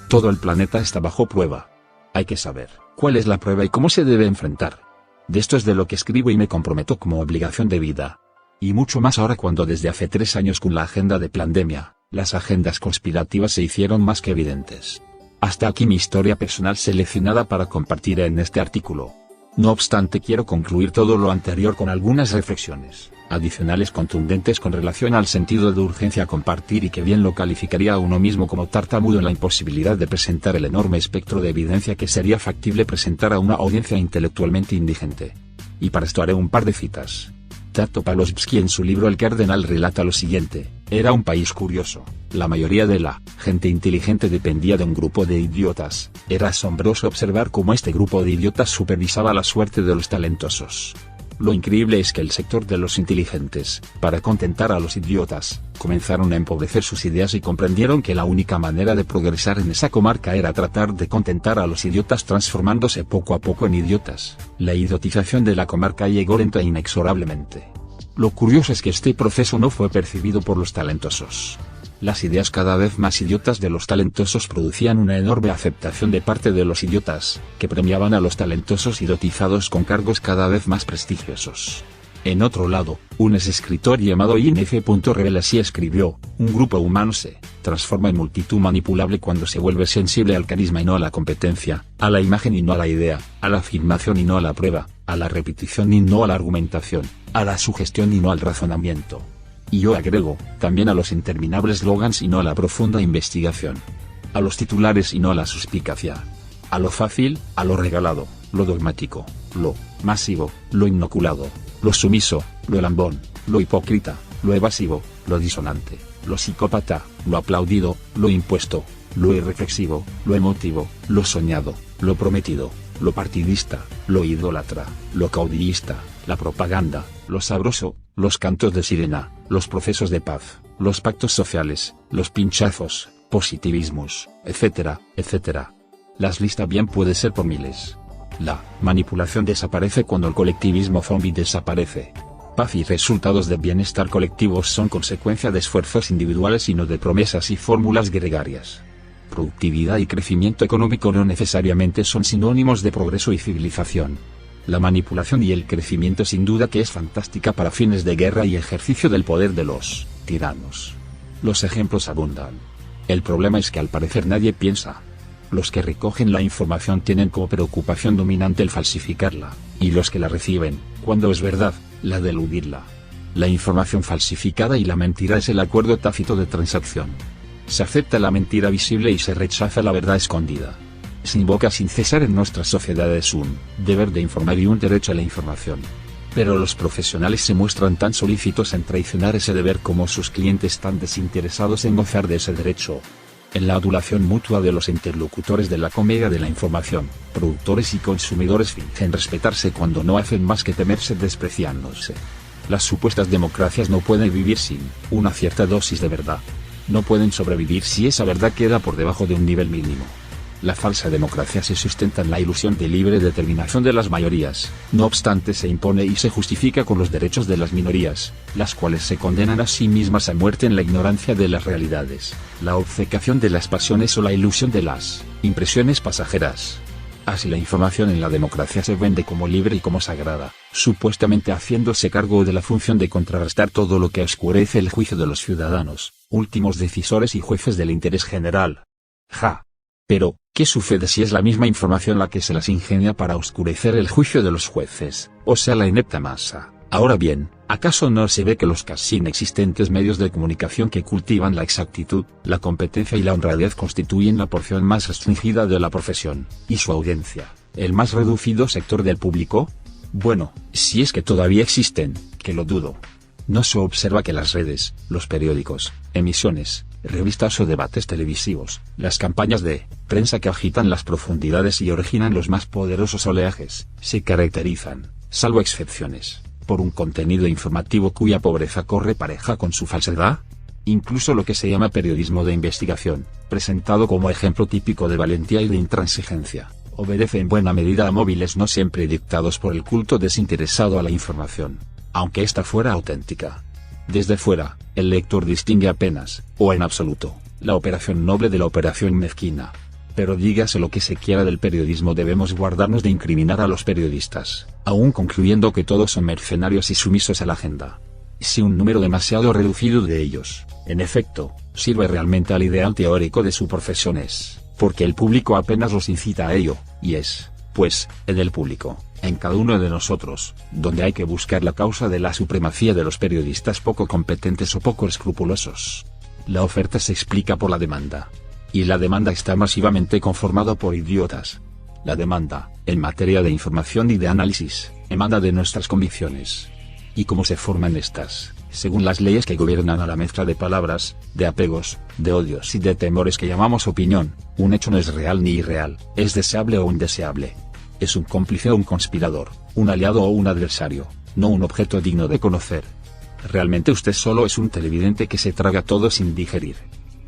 Todo el planeta está bajo prueba. Hay que saber cuál es la prueba y cómo se debe enfrentar. De esto es de lo que escribo y me comprometo como obligación de vida. Y mucho más ahora cuando desde hace 3 años con la agenda de pandemia, las agendas conspirativas se hicieron más que evidentes. Hasta aquí mi historia personal seleccionada para compartir en este artículo. No obstante quiero concluir todo lo anterior con algunas reflexiones adicionales contundentes con relación al sentido de urgencia a compartir y que bien lo calificaría a uno mismo como tartamudo en la imposibilidad de presentar el enorme espectro de evidencia que sería factible presentar a una audiencia intelectualmente indigente. Y para esto haré un par de citas. Tato Pavlovsky en su libro El Cardenal relata lo siguiente: era un país curioso, la mayoría de la gente inteligente dependía de un grupo de idiotas, era asombroso observar cómo este grupo de idiotas supervisaba la suerte de los talentosos. Lo increíble es que el sector de los inteligentes, para contentar a los idiotas, comenzaron a empobrecer sus ideas y comprendieron que la única manera de progresar en esa comarca era tratar de contentar a los idiotas transformándose poco a poco en idiotas. La idiotización de la comarca llegó lenta e inexorablemente. Lo curioso es que este proceso no fue percibido por los talentosos. Las ideas cada vez más idiotas de los talentosos producían una enorme aceptación de parte de los idiotas, que premiaban a los talentosos idiotizados con cargos cada vez más prestigiosos. En otro lado, un escritor llamado I.N.F. Revela así escribió: un grupo humano se transforma en multitud manipulable cuando se vuelve sensible al carisma y no a la competencia, a la imagen y no a la idea, a la afirmación y no a la prueba, a la repetición y no a la argumentación, a la sugestión y no al razonamiento. Y yo agrego, también a los interminables slogans y no a la profunda investigación. a los titulares y no a la suspicacia, a lo fácil, a lo regalado, lo dogmático, lo masivo, lo inoculado, lo sumiso, lo lambón, lo hipócrita, lo evasivo, lo disonante, lo psicópata, lo aplaudido, lo impuesto, lo irreflexivo, lo emotivo, lo soñado, lo prometido, lo partidista, lo idólatra, lo caudillista, la propaganda, lo sabroso, los cantos de sirena, los procesos de paz, los pactos sociales, los pinchazos, positivismos, etcétera, etcétera. Las listas bien puede ser por miles. La manipulación desaparece cuando el colectivismo zombie desaparece. Paz y resultados de bienestar colectivos son consecuencia de esfuerzos individuales y no de promesas y fórmulas gregarias. Productividad y crecimiento económico no necesariamente son sinónimos de progreso y civilización. La manipulación y el crecimiento sin duda que es fantástica para fines de guerra y ejercicio del poder de los tiranos. Los ejemplos abundan. El problema es que al parecer nadie piensa. Los que recogen la información tienen como preocupación dominante el falsificarla, y los que la reciben, cuando es verdad, la de eludirla. La información falsificada y la mentira es el acuerdo tácito de transacción. Se acepta la mentira visible y se rechaza la verdad escondida. Se invoca sin cesar en nuestras sociedades un deber de informar y un derecho a la información. Pero los profesionales se muestran tan solícitos en traicionar ese deber como sus clientes tan desinteresados en gozar de ese derecho. En la adulación mutua de los interlocutores de la comedia de la información, productores y consumidores fingen respetarse cuando no hacen más que temerse despreciándose. Las supuestas democracias no pueden vivir sin una cierta dosis de verdad. No pueden sobrevivir si esa verdad queda por debajo de un nivel mínimo. La falsa democracia se sustenta en la ilusión de libre determinación de las mayorías, no obstante se impone y se justifica con los derechos de las minorías, las cuales se condenan a sí mismas a muerte en la ignorancia de las realidades, la obcecación de las pasiones o la ilusión de las impresiones pasajeras. Así la información en la democracia se vende como libre y como sagrada, supuestamente haciéndose cargo de la función de contrarrestar todo lo que oscurece el juicio de los ciudadanos, últimos decisores y jueces del interés general. Ja. Pero, ¿qué sucede si es la misma información la que se las ingenia para oscurecer el juicio de los jueces, o sea la inepta masa? Ahora bien, ¿acaso no se ve que los casi inexistentes medios de comunicación que cultivan la exactitud, la competencia y la honradez constituyen la porción más restringida de la profesión, y su audiencia, el más reducido sector del público? Bueno, si es que todavía existen, que lo dudo. No se observa que las redes, los periódicos, emisiones, revistas o debates televisivos, las campañas de prensa que agitan las profundidades y originan los más poderosos oleajes, se caracterizan, salvo excepciones, por un contenido informativo cuya pobreza corre pareja con su falsedad? Incluso lo que se llama periodismo de investigación, presentado como ejemplo típico de valentía y de intransigencia, obedece en buena medida a móviles no siempre dictados por el culto desinteresado a la información, aunque ésta fuera auténtica. Desde fuera, el lector distingue apenas, o en absoluto, la operación noble de la operación mezquina. Pero dígase lo que se quiera del periodismo, debemos guardarnos de incriminar a los periodistas, aun concluyendo que todos son mercenarios y sumisos a la agenda. Si un número demasiado reducido de ellos, en efecto, sirve realmente al ideal teórico de su profesión es, porque el público apenas los incita a ello, y es, pues, en el público, en cada uno de nosotros, donde hay que buscar la causa de la supremacía de los periodistas poco competentes o poco escrupulosos. La oferta se explica por la demanda. Y la demanda está masivamente conformada por idiotas. La demanda, en materia de información y de análisis, emana de nuestras convicciones. ¿Y cómo se forman estas? Según las leyes que gobiernan a la mezcla de palabras, de apegos, de odios y de temores que llamamos opinión. Un hecho no es real ni irreal, es deseable o indeseable. Es un cómplice o un conspirador, un aliado o un adversario, no un objeto digno de conocer. Realmente usted solo es un televidente que se traga todo sin digerir.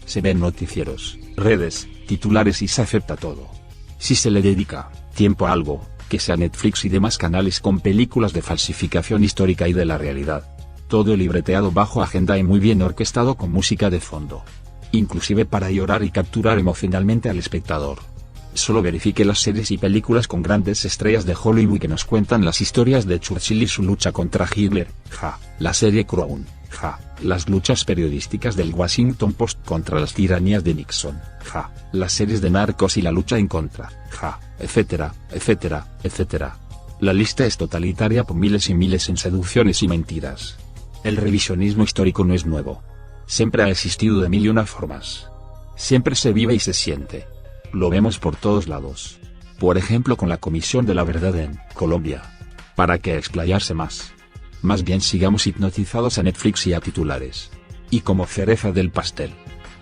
Se ven noticieros, redes, titulares y se acepta todo. Si se le dedica tiempo a algo, que sea Netflix y demás canales con películas de falsificación histórica y de la realidad. Todo libreteado bajo agenda y muy bien orquestado con música de fondo. Inclusive para llorar y capturar emocionalmente al espectador. Solo verifique las series y películas con grandes estrellas de Hollywood que nos cuentan las historias de Churchill y su lucha contra Hitler, ja, la serie Crown, ja, las luchas periodísticas del Washington Post contra las tiranías de Nixon, ja, las series de narcos y la lucha en contra, ja, etcétera, etcétera, etcétera. La lista es totalitaria por miles y miles en seducciones y mentiras. El revisionismo histórico no es nuevo. Siempre ha existido de mil y una formas. Siempre se vive y se siente. Lo vemos por todos lados. Por ejemplo con la Comisión de la Verdad en Colombia. ¿Para qué explayarse más? Más bien sigamos hipnotizados a Netflix y a titulares. Y como cereza del pastel.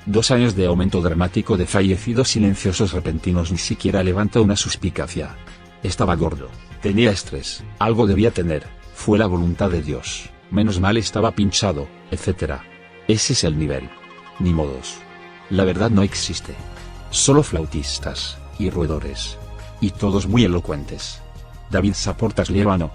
2 años de aumento dramático de fallecidos silenciosos repentinos ni siquiera levanta una suspicacia. Estaba gordo, tenía estrés, algo debía tener, fue la voluntad de Dios, menos mal estaba pinchado, etc. Ese es el nivel. Ni modos. La verdad no existe. Solo flautistas, y roedores. Y todos muy elocuentes. David Saportas Líbano,